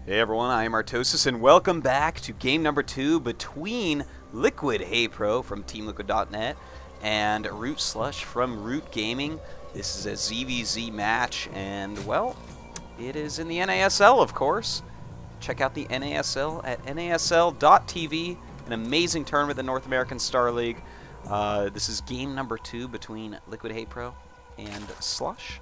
Hey everyone, I am Artosis, and welcome back to game number 2 between LiquidHayprO from TeamLiquid.net and ROOTSLush from Root Gaming. This is a ZVZ match, and well, it is in the NASL, of course. Check out the NASL at NASL.tv, an amazing tournament, the North American Star League. This is game number 2 between LiquidHayprO and SLush.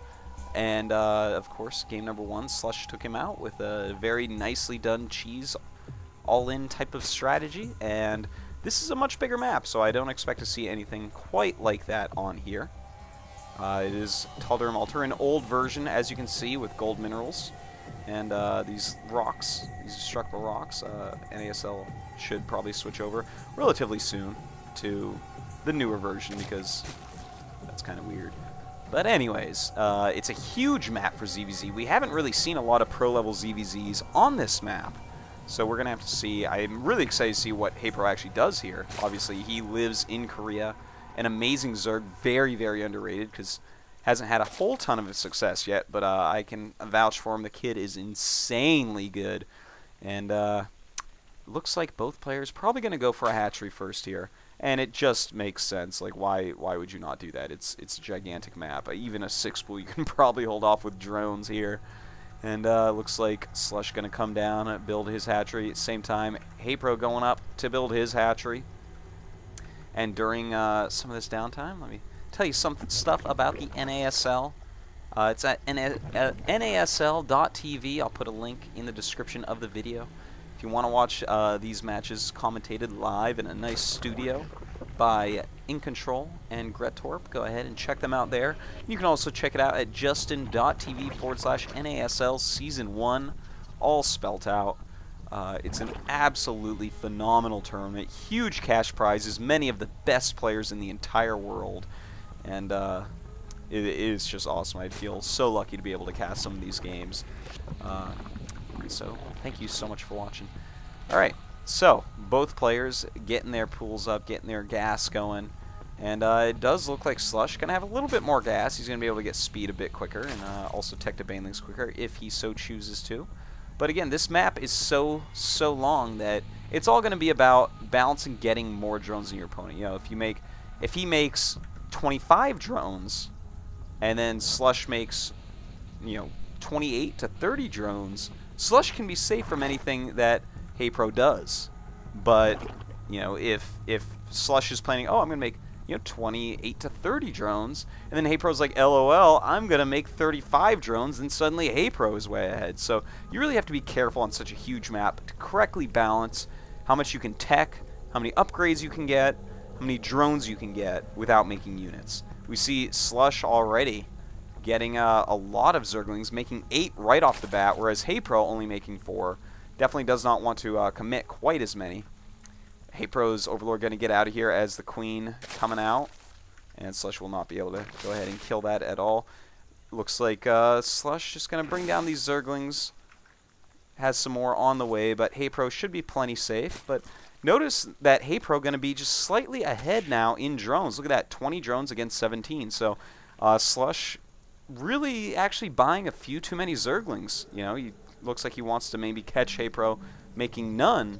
And, of course, game number 1, SLush took him out with a very nicely done cheese all-in type of strategy. And this is a much bigger map, so I don't expect to see anything quite like that on here. It is Darim Altar, an old version, as you can see, with gold minerals. And these rocks, these destructible rocks, NASL should probably switch over relatively soon to the newer version, because that's kind of weird. But anyways, it's a huge map for ZVZ. We haven't really seen a lot of pro-level ZVZs on this map. So we're going to have to see. I'm really excited to see what HayprO actually does here. Obviously, he lives in Korea. An amazing Zerg, very, very underrated, because hasn't had a whole ton of success yet. But I can vouch for him. The kid is insanely good. And looks like both players probably going to go for a hatchery first here. And it just makes sense. Like, why would you not do that? It's a gigantic map. Even a 6-pool, you can probably hold off with drones here. And looks like SLush going to come down and build his hatchery. At the same time, HayprO going up to build his hatchery. And during some of this downtime, let me tell you some stuff about the NASL. It's at NASL.tv. I'll put a link in the description of the video. If you want to watch these matches commentated live in a nice studio by In Control and Gretorp, go ahead and check them out there. You can also check it out at justin.tv/NASL Season 1, all spelt out. It's an absolutely phenomenal tournament. Huge cash prizes, many of the best players in the entire world. And it is just awesome. I feel so lucky to be able to cast some of these games. So thank you so much for watching. Alright, so both players getting their pools up, getting their gas going. And it does look like SLush going to have a little bit more gas. He's going to be able to get speed a bit quicker and also tech to banelings quicker if he so chooses to. But again, this map is so long that it's all going to be about balancing getting more drones than your opponent. You know, if he makes 25 drones and then SLush makes, 28 to 30 drones, SLush can be safe from anything that HayprO does. But, if SLush is planning, oh, I'm going to make, 28 to 30 drones, and then HayprO's like, LOL, I'm going to make 35 drones, and suddenly HayprO is way ahead. So you really have to be careful on such a huge map to correctly balance how much you can tech, how many upgrades you can get, how many drones you can get without making units. We see SLush already getting a lot of Zerglings, making 8 right off the bat, whereas HayprO only making 4. Definitely does not want to commit quite as many. HayprO's Overlord going to get out of here as the Queen coming out, and SLush will not be able to go ahead and kill that at all. Looks like SLush just going to bring down these Zerglings. Has some more on the way, but HayprO should be plenty safe. But notice that HayprO going to be just slightly ahead now in drones. Look at that, 20 drones against 17. So SLush really actually buying a few too many Zerglings. He looks like he wants to maybe catch HayprO making none.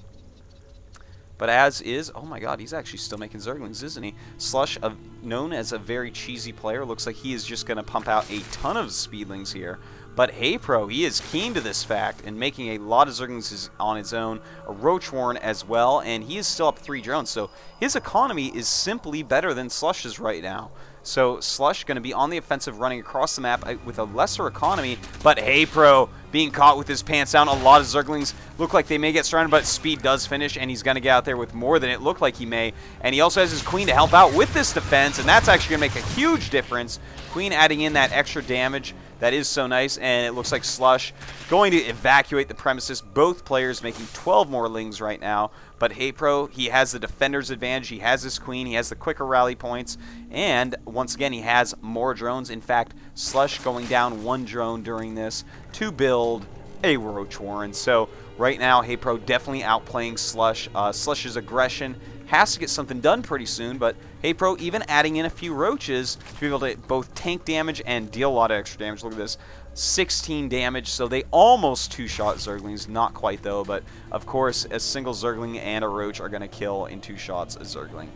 But as is, oh my god, he's actually still making Zerglings, isn't he? SLush, known as a very cheesy player, looks like he is just going to pump out a ton of Speedlings here. But HayprO, he is keen to this fact and making a lot of Zerglings on his own, a Roach Warren as well, and he is still up 3 drones. So his economy is simply better than SLush's right now. So SLush going to be on the offensive, running across the map with a lesser economy, but HayprO being caught with his pants down. A lot of Zerglings look like they may get surrounded, but speed does finish, and he's going to get out there with more than it looked like he may. And he also has his Queen to help out with this defense, and that's actually going to make a huge difference. Queen adding in that extra damage. That is so nice, and it looks like SLush going to evacuate the premises. Both players making 12 more lings right now, but HayprO, he has the defender's advantage. He has his Queen. He has the quicker rally points, and once again, he has more drones. In fact, SLush going down 1 drone during this to build a Roach Warren. So right now, HayprO definitely outplaying SLush. SLush's aggression has to get something done pretty soon, but HayprO even adding in a few roaches to be able to both tank damage and deal a lot of extra damage. Look at this. 16 damage, so they almost two-shot Zerglings. Not quite, though, but of course, a single Zergling and a roach are going to kill in 2 shots a Zergling.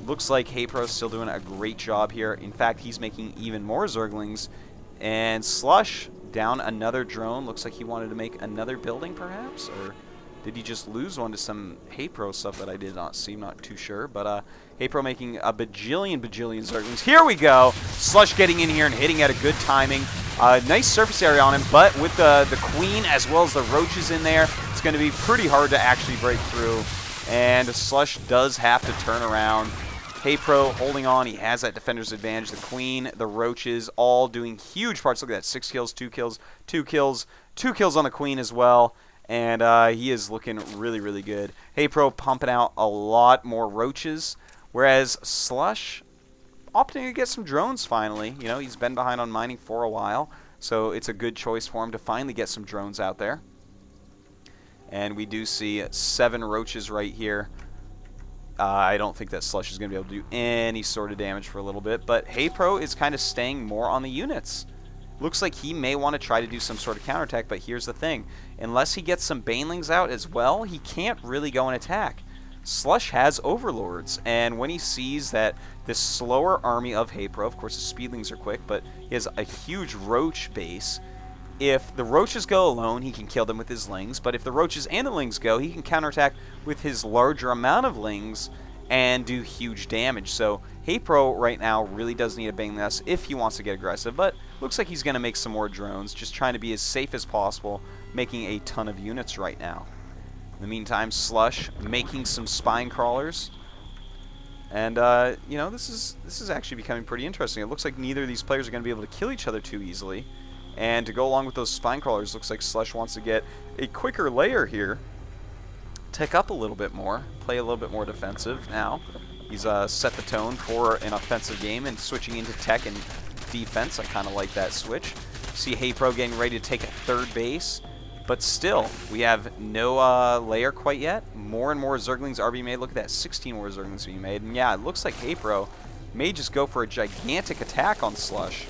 Looks like HayprO is still doing a great job here. In fact, he's making even more Zerglings. And SLush down another drone. Looks like he wanted to make another building, perhaps? Or did he just lose one to some HayprO stuff that I did not see? I'm not too sure. But HayprO making a bajillion Zerglings. Here we go. SLush getting in here and hitting at a good timing. Nice surface area on him, but with the queen as well as the roaches in there, it's going to be pretty hard to actually break through. And SLush does have to turn around. HayprO holding on. He has that defender's advantage. The queen, the roaches, all doing huge parts. Look at that. 6 kills, 2 kills, 2 kills, 2 kills on the queen as well. And he is looking really good. HayprO pumping out a lot more roaches, whereas SLush opting to get some drones finally. You know, he's been behind on mining for a while, so it's a good choice for him to finally get some drones out there. And we do see 7 roaches right here. I don't think that SLush is going to be able to do any sort of damage for a little bit, but HayprO is kind of staying more on the units. Looks like he may want to try to do some sort of counterattack, but here's the thing. Unless he gets some Banelings out as well, he can't really go and attack. SLush has Overlords, and when he sees that this slower army of HayprO, of course his Speedlings are quick, but he has a huge roach base. If the roaches go alone, he can kill them with his lings, but if the roaches and the lings go, he can counterattack with his larger amount of lings and do huge damage. So HayprO right now really does need a Bang Nest if he wants to get aggressive, but looks like he's going to make some more drones, just trying to be as safe as possible, making a ton of units right now. In the meantime, SLush making some spine crawlers. And, you know, this is actually becoming pretty interesting. It looks like neither of these players are going to be able to kill each other too easily. And to go along with those spine crawlers, looks like SLush wants to get a quicker layer here. Tick up a little bit more. Play a little bit more defensive now. He's set the tone for an offensive game and switching into tech and defense. I kind of like that switch. See HayprO getting ready to take a 3rd base. But still, we have no layer quite yet. More and more Zerglings are being made. Look at that, 16 more Zerglings being made. And yeah, it looks like HayprO may just go for a gigantic attack on SLush.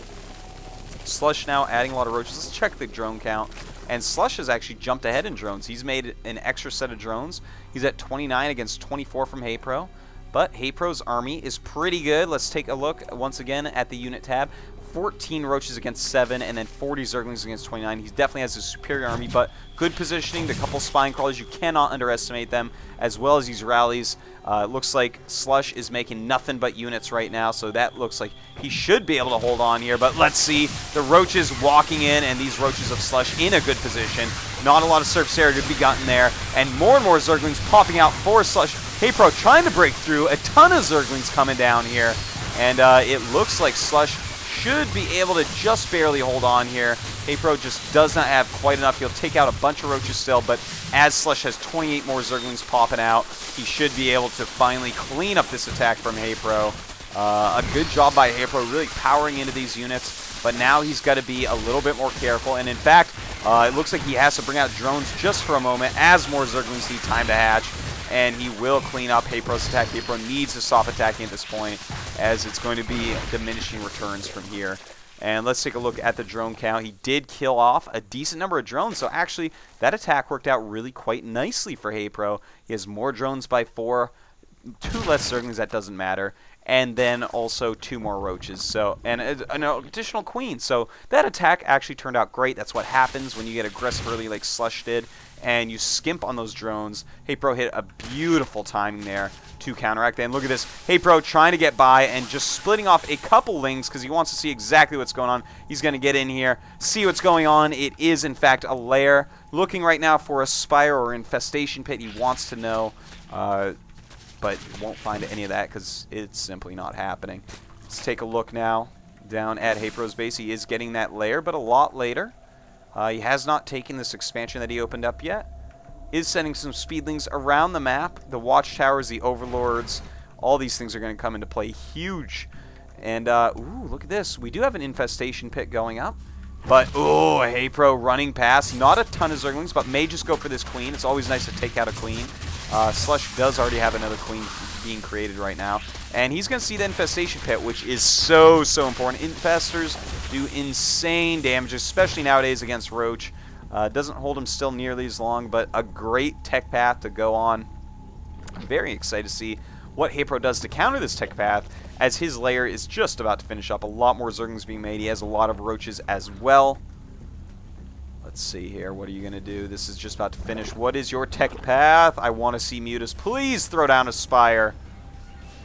SLush now adding a lot of roaches. Let's check the drone count. And SLush has actually jumped ahead in drones. He's made an extra set of drones. He's at 29 against 24 from HayprO. But HayprO's army is pretty good. Let's take a look once again at the unit tab. 14 roaches against 7, and then 40 Zerglings against 29. He definitely has a superior army, but good positioning. The couple spine crawlers, you cannot underestimate them, as well as these rallies. Looks like SLush is making nothing but units right now, so that looks like he should be able to hold on here. But let's see, the roaches walking in, and these roaches of SLush in a good position. Not a lot of surface area to be gotten there, and more Zerglings popping out for SLush. HayprO trying to break through. A ton of Zerglings coming down here, and it looks like SLush should be able to just barely hold on here. HayprO just does not have quite enough. He'll take out a bunch of roaches still, but as SLush has 28 more Zerglings popping out, he should be able to finally clean up this attack from HayprO. A good job by HayprO, really powering into these units, but now he's got to be a little bit more careful. And in fact, it looks like he has to bring out drones just for a moment as more Zerglings need time to hatch. And he will clean up HayprO's attack. HayprO needs to stop attacking at this point, as it's going to be diminishing returns from here. And let's take a look at the drone count. He did kill off a decent number of drones, so actually that attack worked out really quite nicely for HayprO. He has more drones by 4, 2 less Zerglings, that doesn't matter, and then also 2 more roaches, so and an additional queen. So that attack actually turned out great. That's what happens when you get aggressive early like SLush did, and you skimp on those drones. HayprO hit a beautiful timing there to counteract. And look at this, HayprO trying to get by and just splitting off a couple lings because he wants to see exactly what's going on. He's going to get in here, see what's going on. It is, in fact, a lair. Looking right now for a spire or infestation pit. He wants to know, but won't find any of that because it's simply not happening. Let's take a look now down at HayprO's base. He is getting that lair, but a lot later. He has not taken this expansion that he opened up yet. Is sending some speedlings around the map. The watchtowers, the overlords, all these things are going to come into play huge. And, ooh, look at this. We do have an infestation pit going up. But, ooh, HayprO running past. Not a ton of Zerglings, but may just go for this queen. It's always nice to take out a queen. SLush does already have another queen being created right now. And he's going to see the infestation pit, which is so important. Infestors do insane damage, especially nowadays against Roach. Doesn't hold him still nearly as long, but a great tech path to go on. I'm very excited to see what HayprO does to counter this tech path, as his lair is just about to finish up. A lot more Zerglings being made. He has a lot of Roaches as well. Let's see here. What are you going to do? This is just about to finish. What is your tech path? I want to see Mutas. Please throw down a Spire.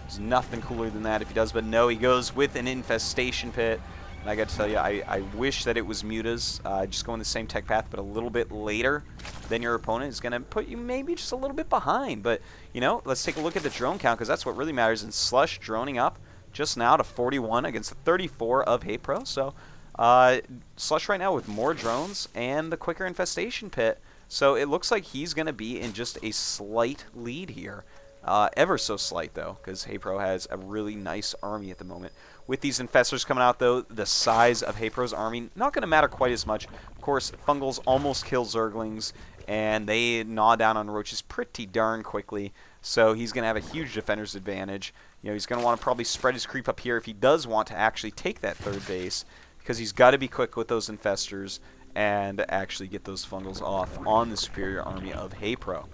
There's nothing cooler than that if he does, but no, he goes with an infestation pit. And I got to tell you, I wish that it was Mutas. Just going the same tech path, but a little bit later than your opponent is going to put you maybe just a little bit behind. But, you know, let's take a look at the drone count, because that's what really matters. And SLush droning up just now to 41 against the 34 of HayprO. So, SLush right now with more drones and the quicker infestation pit. So it looks like he's going to be in just a slight lead here. Ever so slight, though, because HayprO has a really nice army at the moment. With these infestors coming out, though, the size of HayprO's army not going to matter quite as much. Of course, Fungals almost kill Zerglings, and they gnaw down on Roaches pretty darn quickly. So he's going to have a huge defender's advantage. You know, he's going to want to probably spread his creep up here if he does want to actually take that third base, because he's got to be quick with those infestors and actually get those Fungals off on the superior army of HayprO.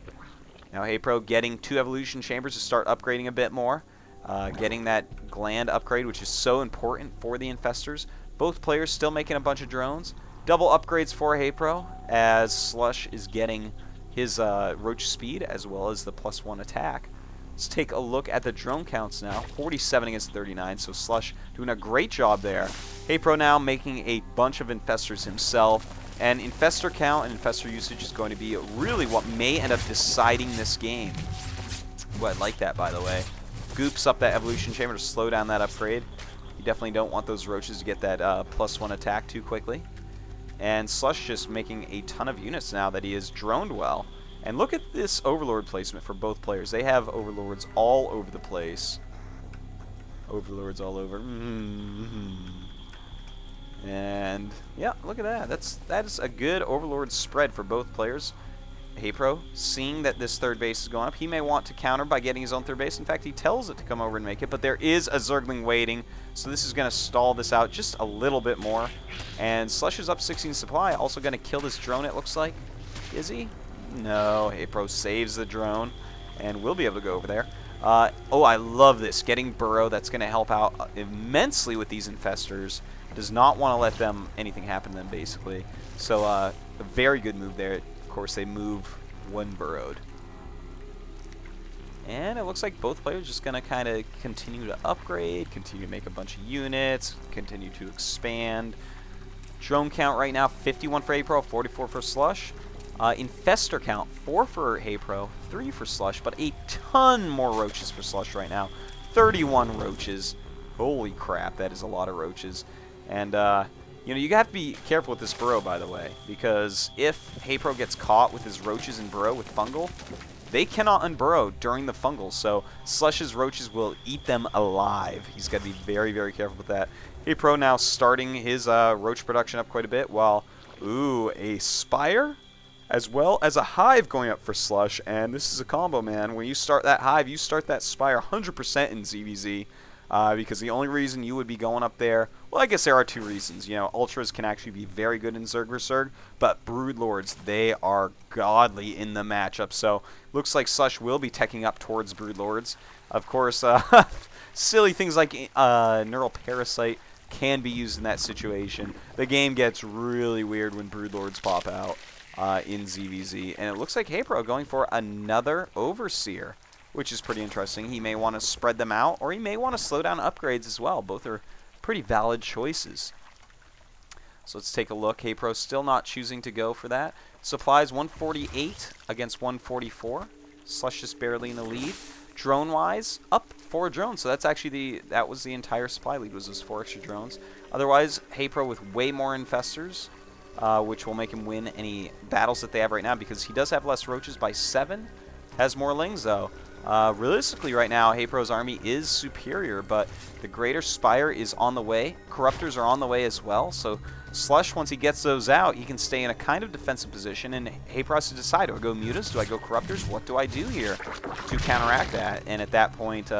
Now HayprO getting 2 evolution chambers to start upgrading a bit more. Getting that gland upgrade, which is so important for the infestors. Both players still making a bunch of drones. Double upgrades for HayprO, as SLush is getting his Roach speed as well as the +1 attack. Let's take a look at the drone counts now. 47 against 39, so SLush doing a great job there. HayprO now making a bunch of infestors himself. And infestor count and infestor usage is going to be really what may end up deciding this game. Ooh, I like that, by the way. Goops up that evolution chamber to slow down that upgrade. You definitely don't want those Roaches to get that +1 attack too quickly. And SLush just making a ton of units now that he has droned well. And look at this Overlord placement for both players. They have Overlords all over the place. Overlords all over. And yeah, look at that. That is a good Overlord spread for both players. HayprO, seeing that this third base is going up, he may want to counter by getting his own third base. In fact, he tells it to come over and make it, but there is a Zergling waiting, so this is going to stall this out just a little bit more. And SLush is up 16 supply, also going to kill this drone, it looks like. Is he? No, HayprO saves the drone, and we'll be able to go over there. Oh, I love this. Getting Burrow, that's going to help out immensely with these infestors. Does not want to let them anything happen to them, basically. So, a very good move there. Of course, they move one burrowed. And it looks like both players just going to kind of continue to upgrade, continue to make a bunch of units, continue to expand. Drone count right now, 51 for HayprO, 44 for SLush. Infestor count, 4 for HayprO, 3 for SLush, but a ton more Roaches for SLush right now. 31 Roaches. Holy crap, that is a lot of Roaches. And, you know, you have to be careful with this burrow, by the way, because if HayprO gets caught with his Roaches and burrow with Fungal, they cannot unburrow during the Fungal, so SLush's Roaches will eat them alive. He's got to be very, very careful with that. HayprO now starting his Roach production up quite a bit, while, ooh, a Spire, as well as a Hive going up for SLush, and this is a combo, man. When you start that Hive, you start that Spire 100% in ZVZ. Because the only reason you would be going up there, well, I guess there are 2 reasons. You know, Ultras can actually be very good in Zerg vs. Zerg, but Broodlords, they are godly in the matchup. So, looks like SLush will be teching up towards Broodlords. Of course, silly things like Neural Parasite can be used in that situation. The game gets really weird when Broodlords pop out in ZVZ. And it looks like HayprO going for another Overseer, which is pretty interesting. He may want to spread them out, or he may want to slow down upgrades as well. Both are pretty valid choices. So let's take a look. HayprO still not choosing to go for that. Supplies 148 against 144. SLush just barely in the lead. Drone-wise, up 4 drones. So that's actually that was the entire supply lead, was those 4 extra drones. Otherwise, HayprO with way more infestors, which will make him win any battles that they have right now, because he does have less Roaches by 7. Has more Lings, though. Realistically, right now, HayprO's army is superior, but the Greater Spire is on the way. Corruptors are on the way as well, so SLush, once he gets those out, he can stay in a kind of defensive position, and HayprO has to decide, do I go Mutas, do I go Corruptors, what do I do here to counteract that? And at that point,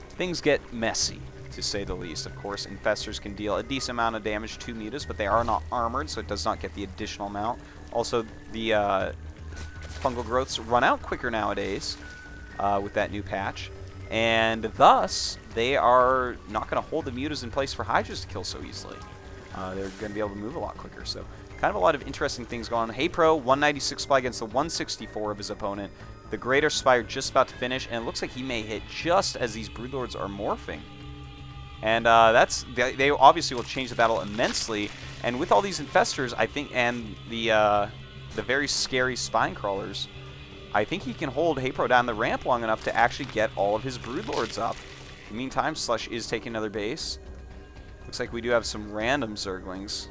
things get messy, to say the least. Of course, Infestors can deal a decent amount of damage to Mutas, but they are not armored, so it does not get the additional amount. Also, the fungal growths run out quicker nowadays with that new patch, and thus they are not going to hold the Mutas in place for Hydras to kill so easily. They're going to be able to move a lot quicker, so kind of a lot of interesting things going on. HayprO, 196 supply against the 164 of his opponent. The Greater Spire just about to finish, and it looks like he may hit just as these Broodlords are morphing. And they obviously will change the battle immensely. And with all these Infestors, I think, and the very scary Spine Crawlers, I think he can hold HayprO down the ramp long enough to actually get all of his Broodlords up. In the meantime, SLush is taking another base. Looks like we do have some random Zerglings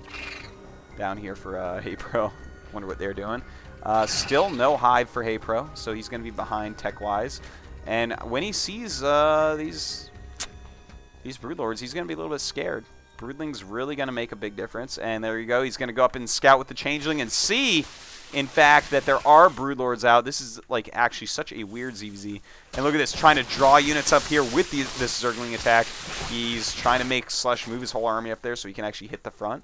down here for HayprO. Wonder what they're doing. Still no hive for HayprO, so he's going to be behind tech-wise. And when he sees these Broodlords, he's going to be a little bit scared. Broodling's really going to make a big difference. And there you go. He's going to go up and scout with the Changeling and see, in fact, that there are Broodlords out. This is, like, actually such a weird ZVZ. And look at this, trying to draw units up here with this Zergling attack. He's trying to make SLush move his whole army up there so he can actually hit the front.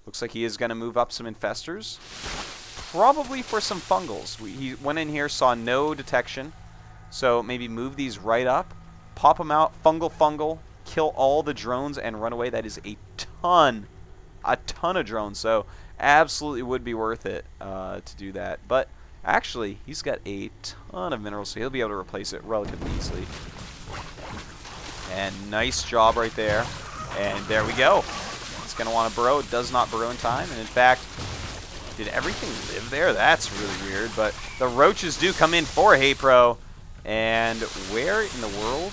Looks like he is going to move up some Infestors. Probably for some Fungals. He went in here, saw no detection. So maybe move these right up. Pop them out, fungal. Kill all the drones and run away. That is a ton of drones. So absolutely would be worth it to do that. But actually, he's got a ton of minerals, so he'll be able to replace it relatively easily. And nice job right there. And there we go. It's going to want to burrow. It does not burrow in time. And in fact, did everything live there? That's really weird. But the roaches do come in for HayprO. And where in the world?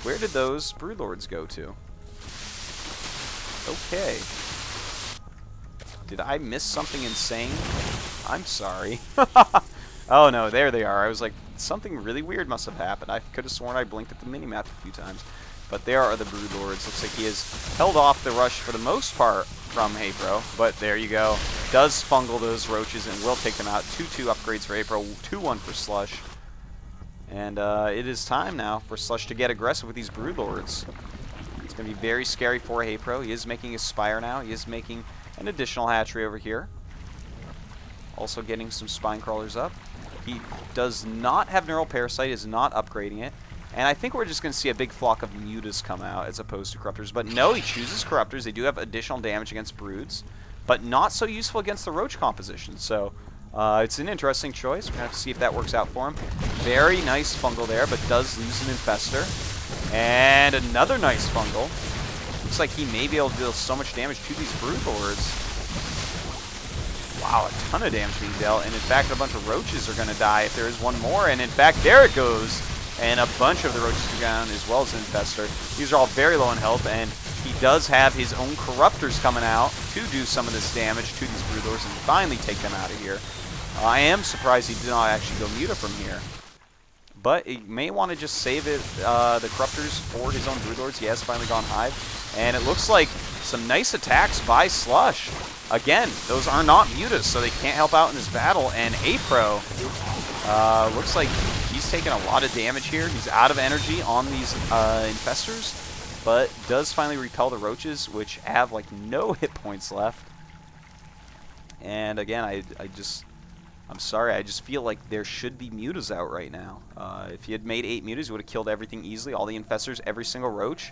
Where did those Broodlords go to? Okay. Did I miss something insane? I'm sorry. Oh no, there they are. I was like, something really weird must have happened. I could have sworn I blinked at the minimap a few times. But there are the Broodlords. Looks like he has held off the rush for the most part from HayprO. But there you go. Does fungal those roaches and will take them out. 2-2 upgrades for HayprO, 2-1 for SLush. And it is time now for SLush to get aggressive with these Broodlords. It's going to be very scary for HayprO. He is making his Spire now. He is making an additional hatchery over here. Also getting some Spine Crawlers up. He does not have Neural Parasite, is not upgrading it. And I think we're just going to see a big flock of Mutas come out as opposed to Corruptors. But no, he chooses Corruptors. They do have additional damage against Broods, but not so useful against the Roach composition. So it's an interesting choice. We're going to have to see if that works out for him. Very nice fungal there, but does lose an Infestor. And another nice fungal. Looks like he may be able to deal so much damage to these Broodlords. Wow, a ton of damage being dealt. And in fact, a bunch of roaches are going to die if there is one more. And in fact, there it goes. And a bunch of the roaches are down as well as an Infestor. These are all very low in health, and he does have his own Corruptors coming out to do some of this damage to these Broodlords and finally take them out of here. I am surprised he did not actually go Muta from here. But he may want to just save it, the Corruptors for his own Broodlords. He has finally gone Hive. And it looks like some nice attacks by SLush. Again, those are not Mutas, so they can't help out in this battle. And HayprO looks like he's taking a lot of damage here. He's out of energy on these Infestors, but does finally repel the Roaches, which have like no hit points left. And again, I'm sorry, I just feel like there should be Mutas out right now. If he had made 8 Mutas, he would have killed everything easily, all the Infestors, every single Roach,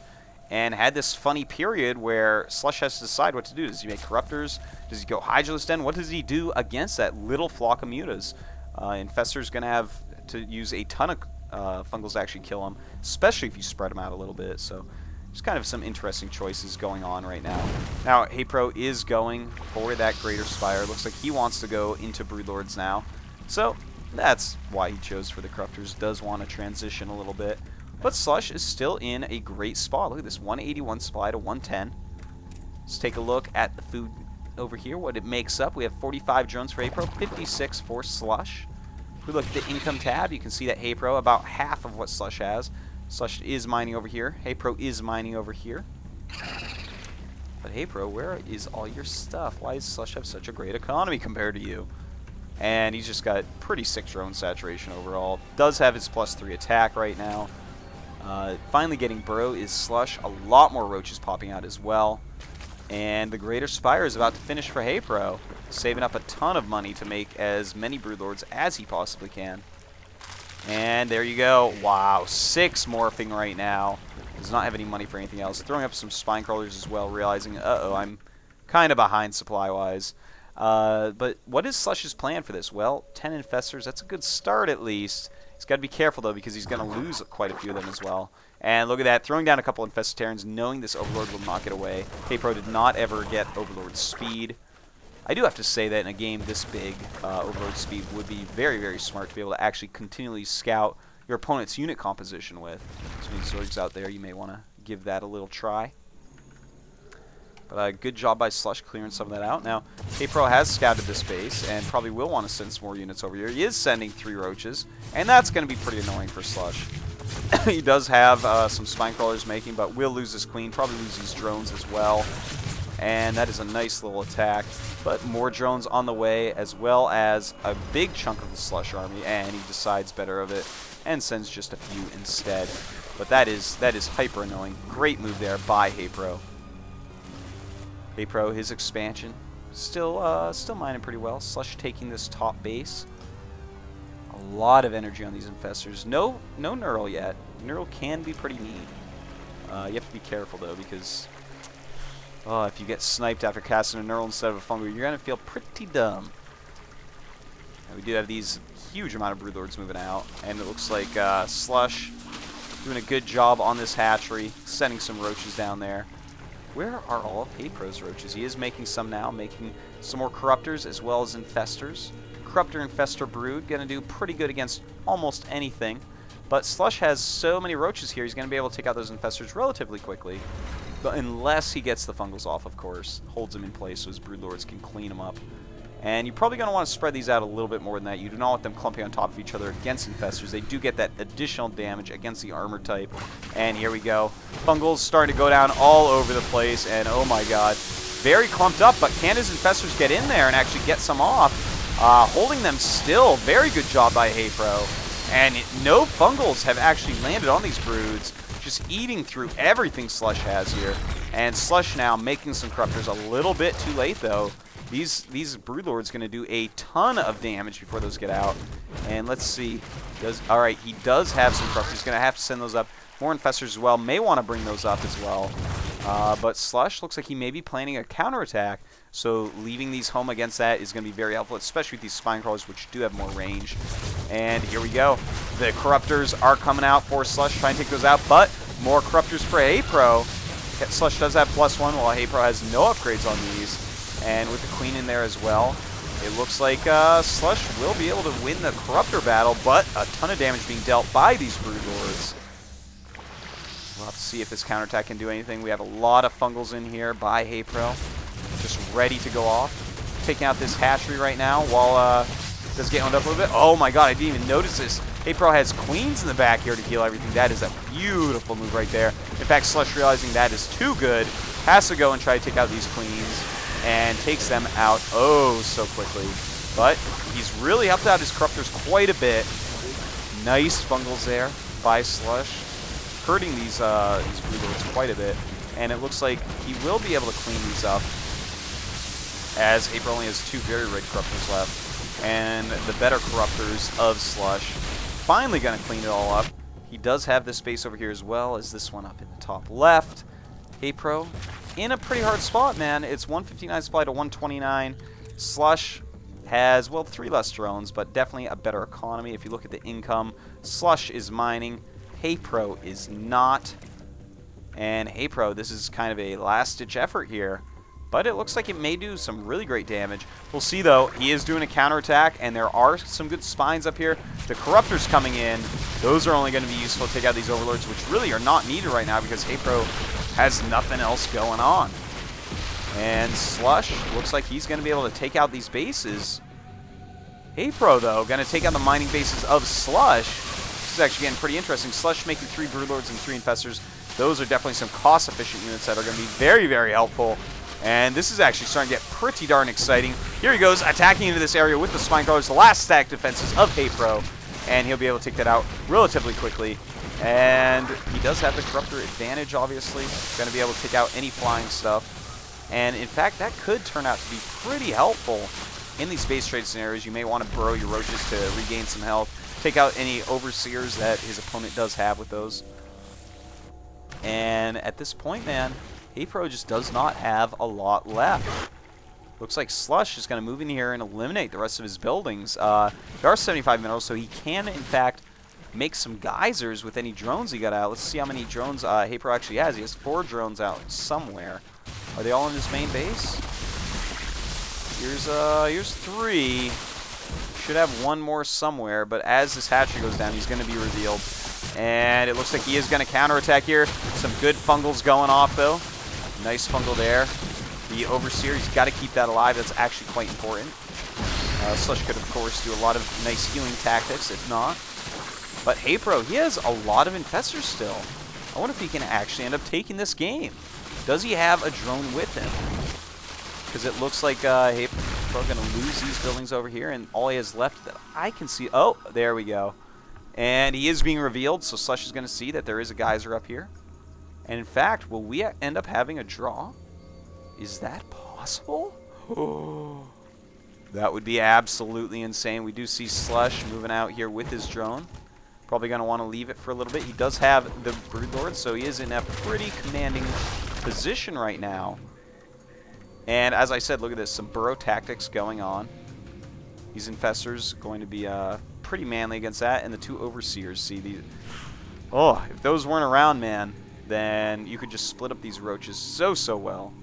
and had this funny period where SLush has to decide what to do. Does he make Corruptors? Does he go Hydralisk Den? What does he do against that little flock of Mutas? Infestor's going to have to use a ton of Fungals to actually kill him, especially if you spread them out a little bit. So there's kind of some interesting choices going on right now. Now, HayprO is going for that Greater Spire. Looks like he wants to go into Broodlords now. So that's why he chose for the Corruptors. Does want to transition a little bit. But SLush is still in a great spot. Look at this, 181 supply to 110. Let's take a look at the food over here, what it makes up. We have 45 drones for HayprO, 56 for SLush. we look at the income tab, you can see that HayprO, about half of what SLush has. SLush is mining over here. HayprO is mining over here. But HayprO, where is all your stuff? Why does SLush have such a great economy compared to you? And he's just got pretty sick drone saturation overall. Does have his +3 attack right now. Finally getting Burrow is SLush. A lot more roaches popping out as well. And the Greater Spire is about to finish for HayprO, saving up a ton of money to make as many Broodlords as he possibly can. And there you go. Wow, 6 morphing right now. Does not have any money for anything else. Throwing up some spine crawlers as well, realizing, uh-oh, I'm kind of behind supply-wise. But what is SLush's plan for this? Well, 10 infestors, that's a good start at least. He's got to be careful, though, because he's going to lose quite a few of them as well. And look at that, throwing down a couple Infestitarians, knowing this Overlord will knock it away. HayprO did not ever get Overlord speed. I do have to say that in a game this big, Overlord speed would be very, very smart to be able to actually continually scout your opponent's unit composition with. So many Zorgs out there, you may want to give that a little try. But good job by SLush clearing some of that out. Now, HayprO has scouted this base and probably will want to send some more units over here. He is sending 3 roaches, and that's going to be pretty annoying for SLush. He does have some spine crawlers making, but will lose his queen, probably lose these drones as well. And that is a nice little attack. But more drones on the way, as well as a big chunk of the SLush army, and he decides better of it and sends just a few instead. But that is hyper annoying. Great move there by HayprO. HayprO, his expansion, still mining pretty well. SLush taking this top base. A lot of energy on these infestors. No Knurl yet. Knurl can be pretty neat. You have to be careful though, because if you get sniped after casting a Knurl instead of a Fungal, you're gonna feel pretty dumb. And we do have these huge amount of Broodlords moving out, and it looks like SLush doing a good job on this hatchery, sending some roaches down there. Where are all of HayprO's roaches? He is making some now, making some more Corruptors as well as Infestors. Corruptor Infestor Brood, going to do pretty good against almost anything. But SLush has so many roaches here, he's going to be able to take out those Infestors relatively quickly. But unless he gets the Fungals off, of course. Holds them in place so his Broodlords can clean them up. And you're probably going to want to spread these out a little bit more than that. You do not want them clumping on top of each other against Infestors. They do get that additional damage against the armor type. And here we go. Fungals starting to go down all over the place. And oh my god. Very clumped up, but can his Infestors get in there and actually get some off? Holding them still. Very good job by HayprO. And no Fungals have actually landed on these Broods. Just eating through everything SLush has here. And SLush now making some Corruptors a little bit too late, though. These Broodlords going to do a ton of damage before those get out. And let's see. Alright, he does have some Corruptors. He's going to have to send those up. More Infestors as well. May want to bring those up as well. But SLush looks like he may be planning a counterattack. So leaving these home against that is going to be very helpful, especially with these Spine Crawlers, which do have more range. And here we go. The Corruptors are coming out for SLush, trying to take those out. But more Corruptors for HayprO. SLush does have +1, while HayprO has no upgrades on these. And with the Queen in there as well, it looks like SLush will be able to win the Corruptor battle, but a ton of damage being dealt by these Broodlords. We'll have to see if this counterattack can do anything. We have a lot of Fungals in here by HayprO, just ready to go off. Taking out this hatchery right now while does get owned up a little bit. Oh my god, I didn't even notice this. HayprO has Queens in the back here to heal everything. That is a beautiful move right there. In fact, SLush realizing that is too good, has to go and try to take out these Queens. And takes them out oh so quickly. But he's really helped out his Corruptors quite a bit. Nice Fungals there by SLush, hurting these Broodlords quite a bit. And it looks like he will be able to clean these up, as HayprO only has 2 very rigged Corruptors left. And the better Corruptors of SLush finally going to clean it all up. He does have this space over here as well as this one up in the top left. HayprO in a pretty hard spot, man. It's 159 supply to 129. SLush has, well, 3 less drones, but definitely a better economy. If you look at the income, SLush is mining. HayprO is not. And HayprO, this is kind of a last-ditch effort here. But it looks like it may do some really great damage. We'll see, though. He is doing a counterattack, and there are some good spines up here. The Corruptors coming in. Those are only going to be useful to take out these Overlords, which really are not needed right now because HayprO has nothing else going on. And SLush looks like he's going to be able to take out these bases. HayprO, though, going to take out the mining bases of SLush. This is actually getting pretty interesting. SLush making 3 Broodlords and 3 Infestors. Those are definitely some cost-efficient units that are going to be very, very helpful. And this is actually starting to get pretty darn exciting. Here he goes, attacking into this area with the Spine Crawlers, the last stack defenses of HayprO. And he'll be able to take that out relatively quickly. And he does have the Corruptor advantage, obviously. Going to be able to take out any flying stuff. And in fact, that could turn out to be pretty helpful in these base trade scenarios. You may want to burrow your roaches to regain some health. Take out any Overseers that his opponent does have with those. And at this point, man, HayprO just does not have a lot left. Looks like SLush is going to move in here and eliminate the rest of his buildings. There are 75 minerals, so he can, in fact, make some geysers with any drones he got out. Let's see how many drones HayprO actually has. He has 4 drones out somewhere. Are they all in his main base? Here's 3. Should have 1 more somewhere, but as this hatchery goes down, he's going to be revealed. And it looks like he is going to counterattack here. Some good fungals going off, though. Nice fungal there. The Overseer, he's got to keep that alive. That's actually quite important. SLush could, of course, do a lot of nice healing tactics, if not. But HayprO, he has a lot of Infestors still. I wonder if he can actually end up taking this game. Does he have a drone with him? Because it looks like HayprO going to lose these buildings over here, and all he has left that I can see... Oh, there we go. And he is being revealed, so SLush is going to see that there is a geyser up here. And in fact, will we end up having a draw? Is that possible? Oh, that would be absolutely insane. We do see SLush moving out here with his drone. Probably going to want to leave it for a little bit. He does have the Broodlord, so he is in a pretty commanding position right now. And as I said, look at this. Some burrow tactics going on. These Infestors going to be pretty manly against that. And the 2 Overseers. See, these... Oh, if those weren't around, man, then you could just split up these roaches so well.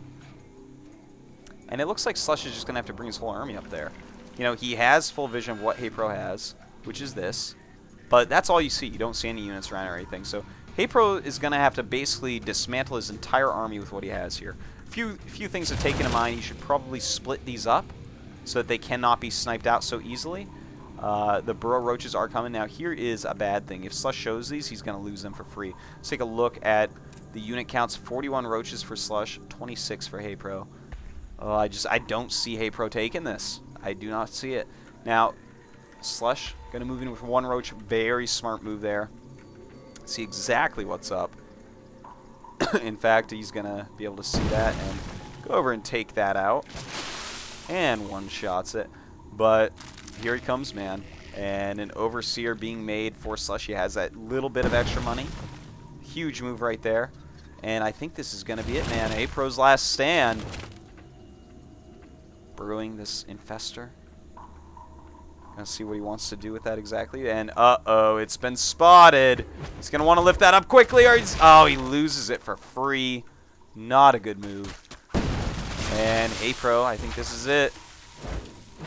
And it looks like SLush is just going to have to bring his whole army up there. You know, he has full vision of what HayprO has, which is this. But that's all you see. You don't see any units around or anything. So HayprO is going to have to basically dismantle his entire army with what he has here. A few things to take into mind. You should probably split these up so that they cannot be sniped out so easily. The burrow roaches are coming. Now, here is a bad thing. If SLush shows these, he's going to lose them for free. Let's take a look at the unit counts. 41 roaches for SLush, 26 for HayprO. I don't see HayprO taking this. I do not see it. Now, SLush going to move in with 1 roach. Very smart move there. See exactly what's up. In fact, he's going to be able to see that and go over and take that out. And one-shots it. But here he comes, man. And an Overseer being made for SLush. He has that little bit of extra money. Huge move right there. And I think this is going to be it, man. HayprO's last stand. Brewing this Infestor. Gonna see what he wants to do with that exactly. And uh-oh, it's been spotted. He's gonna want to lift that up quickly, or he loses it for free. Not a good move. And HayprO, I think this is it.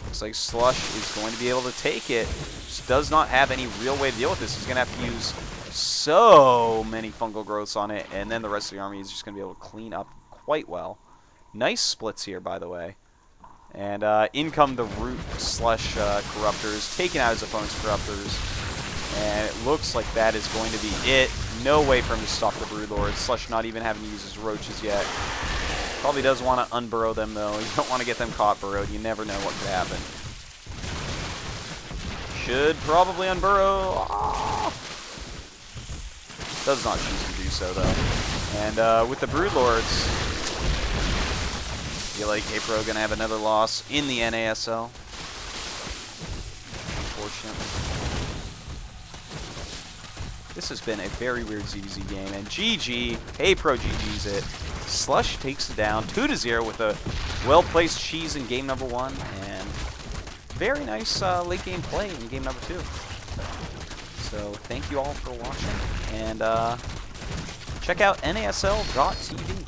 Looks like SLush is going to be able to take it. Just does not have any real way to deal with this. He's gonna have to use so many fungal growths on it, and then the rest of the army is just gonna be able to clean up quite well. Nice splits here, by the way. And in come the ROOTSLush Corruptors, taking out his opponent's Corruptors. And it looks like that is going to be it. No way for him to stop the Broodlord. SLush not even having to use his roaches yet. Probably does want to unburrow them, though. You don't want to get them caught burrowed. You never know what could happen. Should probably unburrow. Oh. Does not choose to do so, though. And with the Broodlords... I feel like HayprO gonna have another loss in the NASL. Unfortunately. This has been a very weird ZVZ game, and GG, HayprO GG's it. SLush takes it down 2-0 with a well-placed cheese in game number 1, and very nice late game play in game number 2. So thank you all for watching, and check out NASL.tv.